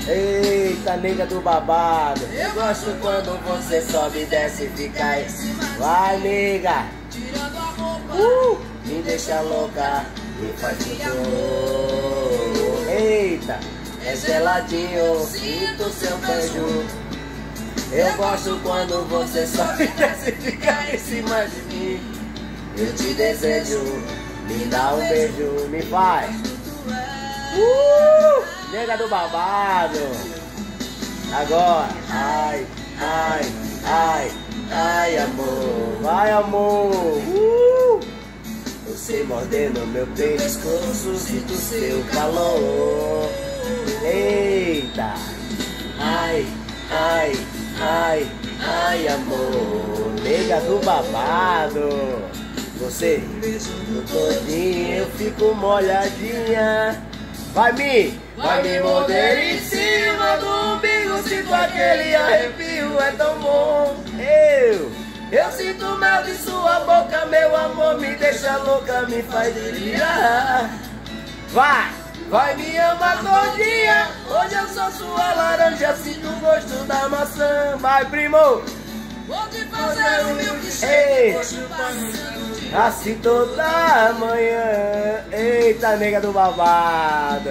Eita, nega do babado. Eu gosto quando você sobe, desce e fica aí. Vai, nega. Me deixa louca, me faz tudo. Eita, é geladinho, sinto seu beijo. Eu gosto quando você sobe, desce e fica em cima de mim. Eu te desejo, me dá um beijo, me faz. Nega do babado. Agora, ai, ai, ai, ai, amor, vai, amor. Você mordendo meu pescoço, sinto seu calor. Eita, ai, ai, ai, ai, amor, nega do babado. Você, no todinho eu fico molhadinha. Vai me morder em cima do umbigo, sinto aquele arrepio, é tão bom. Eu sinto o mel de sua boca, meu amor, me deixa louca, me faz delirar. Vai me amar todinha, hoje eu sou sua laranja, sinto o gosto da maçã. Vai, primo! Vou te fazer um milkshake, vou chupar assim toda manhã. Eita, nega do babado.